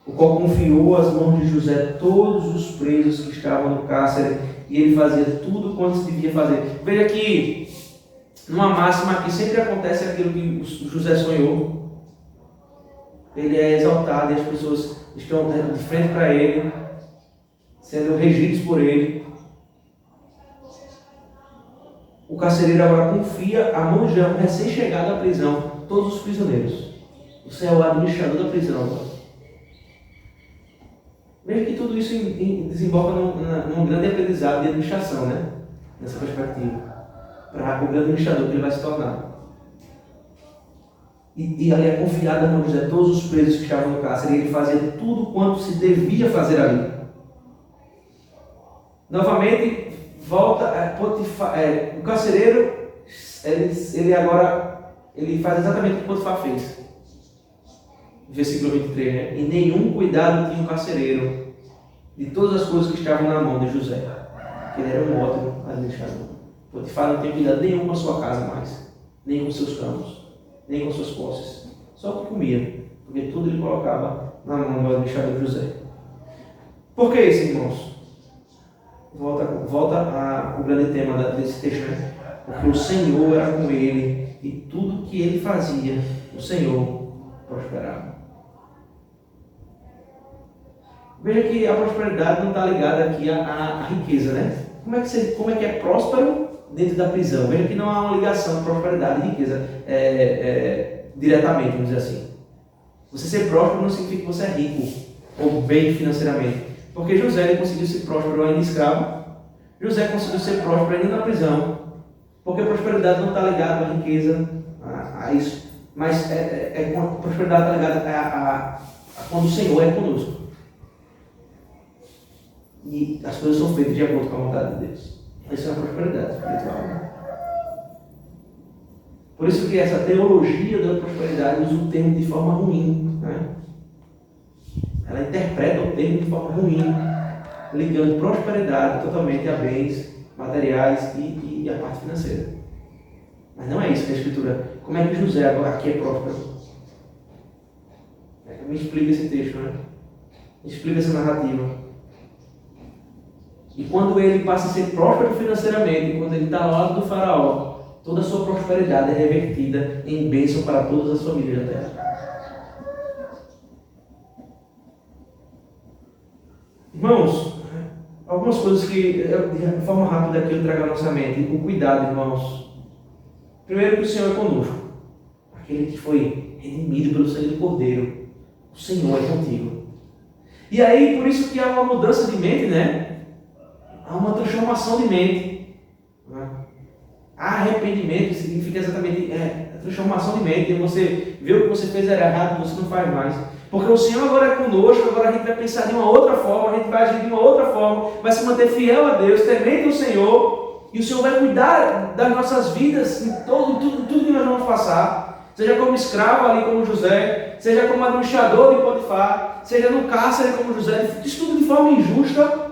B: O qual confiou às mãos de José todos os presos que estavam no cárcere, e ele fazia tudo quanto se devia fazer. Veja que, numa máxima aqui, sempre acontece aquilo que José sonhou. Ele é exaltado e as pessoas estão de frente para ele, sendo regidos por ele. O carcereiro agora confia a mão de José, recém-chegado à prisão, todos os prisioneiros. Você é o administrador da prisão. Veja que tudo isso desemboca num grande aprendizado de administração, né? Nessa perspectiva. Para o grande administrador que ele vai se tornar. E ali é confiado a José todos os presos que estavam no cárcere, e ele fazia tudo quanto se devia fazer ali. Novamente, volta Potifar, o carcereiro, ele faz exatamente o que Potifar fez. Versículo 23, né? E nenhum cuidado tinha o carcereiro de todas as coisas que estavam na mão de José. Ele era um ótimo administrador. Potifar não tem cuidado nenhum com a sua casa mais, nem com seus campos, nem com suas posses. Só o que comia, porque tudo ele colocava na mão do administrador José. Por que isso, irmãos? Volta o grande tema desse texto, né? Porque o Senhor era com ele e tudo que ele fazia, o Senhor prosperava. Veja que a prosperidade não está ligada aqui à riqueza, né? Como é que é próspero dentro da prisão? Veja que não há uma ligação de prosperidade e riqueza diretamente, vamos dizer assim. Você ser próspero não significa que você é rico ou bem financeiramente. Porque José ele conseguiu ser próspero ainda escravo. José conseguiu ser próspero ainda na prisão. Porque a prosperidade não está ligada à riqueza, a isso. Mas a prosperidade está ligada a quando o Senhor é conosco. E as coisas são feitas de acordo com a vontade de Deus. Isso é uma prosperidade espiritual. Né? Por isso que essa teologia da prosperidade usa o termo de forma ruim. Né? Ela interpreta o termo de forma ruim, ligando prosperidade totalmente a bens materiais e a parte financeira. Mas não é isso que a Escritura... Como é que José agora aqui é próspero? Me explica esse texto, né? Me explica essa narrativa. E quando ele passa a ser próspero financeiramente, quando ele está ao lado do faraó, toda a sua prosperidade é revertida em bênção para todas as famílias da terra. Irmãos, algumas coisas que, de forma rápida aqui eu trago à nossa mente. O cuidado, irmãos. Primeiro que o Senhor é conosco. Aquele que foi redimido pelo sangue do Cordeiro. O Senhor é contigo. E aí, por isso que há uma mudança de mente, né? Há uma transformação de mente. Arrependimento significa exatamente transformação de mente. Você vê o que você fez era errado, você não faz mais. Porque o Senhor agora é conosco, agora a gente vai pensar de uma outra forma, a gente vai agir de uma outra forma, vai se manter fiel a Deus, temente o Senhor, e o Senhor vai cuidar das nossas vidas em tudo que nós vamos passar. Seja como escravo ali como José, seja como administrador de Potifar, seja no cárcere como José, isso tudo de forma injusta.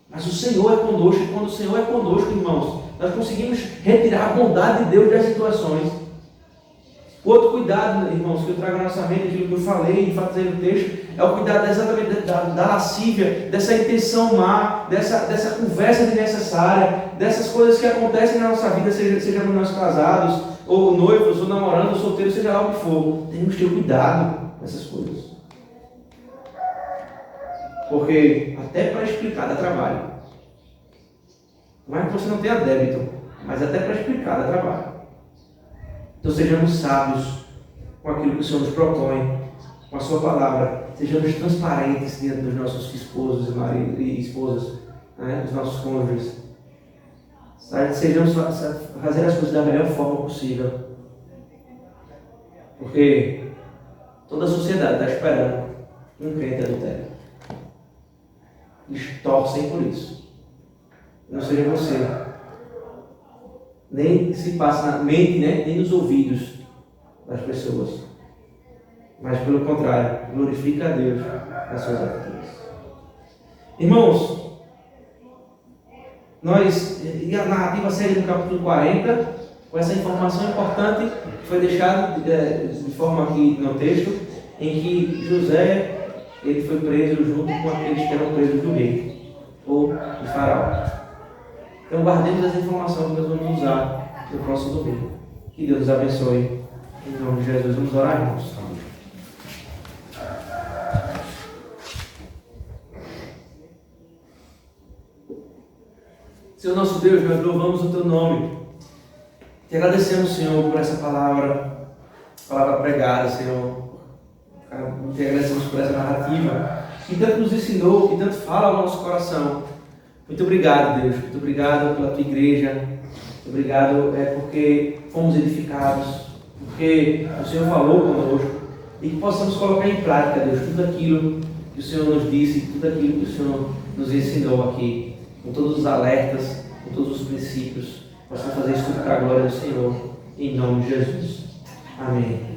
B: Mas o Senhor é conosco, e quando o Senhor é conosco, irmãos, nós conseguimos retirar a bondade de Deus das situações. O outro cuidado, irmãos, que eu trago na nossa mente, aquilo que eu falei, enfatizei no texto, é o cuidado exatamente da lascívia, dessa intenção má, dessa conversa desnecessária, dessas coisas que acontecem na nossa vida, sejamos nós casados, ou noivos, ou namorando, ou solteiros, seja lá o que for. Temos que ter cuidado dessas coisas. Porque até para explicar dá trabalho. Não é que você não tenha débito, mas até para explicar dá trabalho. Então sejamos sábios com aquilo que o Senhor nos propõe, com a sua palavra. Sejamos transparentes diante dos nossos esposos e maridos e esposas, né? Dos nossos cônjuges. Sejamos fazer as coisas da melhor forma possível. Porque toda a sociedade está esperando um crente adultério. Eles torcem por isso. Não seja você. Nem se passa na mente, né? Nem nos ouvidos das pessoas. Mas pelo contrário, glorifica a Deus nas suas atitudes. Irmãos, e a narrativa segue no capítulo 40, com essa informação importante que foi deixada de forma aqui no texto, em que José ele foi preso junto com aqueles que eram presos do rei, ou do faraó. Então guardemos essa informação que nós vamos usar no próximo domingo. Que Deus nos abençoe. Em nome de Jesus, vamos orar, irmãos. Senhor nosso Deus, nós louvamos o Teu nome. Te agradecemos, Senhor, por essa palavra pregada, Senhor. Te agradecemos por essa narrativa que tanto nos ensinou, que tanto fala ao nosso coração. Muito obrigado, Deus. Muito obrigado pela tua igreja. Muito obrigado porque fomos edificados, porque o Senhor falou conosco e que possamos colocar em prática, Deus, tudo aquilo que o Senhor nos disse, tudo aquilo que o Senhor nos ensinou aqui, com todos os alertas, com todos os princípios. Possamos fazer isso tudo para a glória do Senhor, em nome de Jesus. Amém.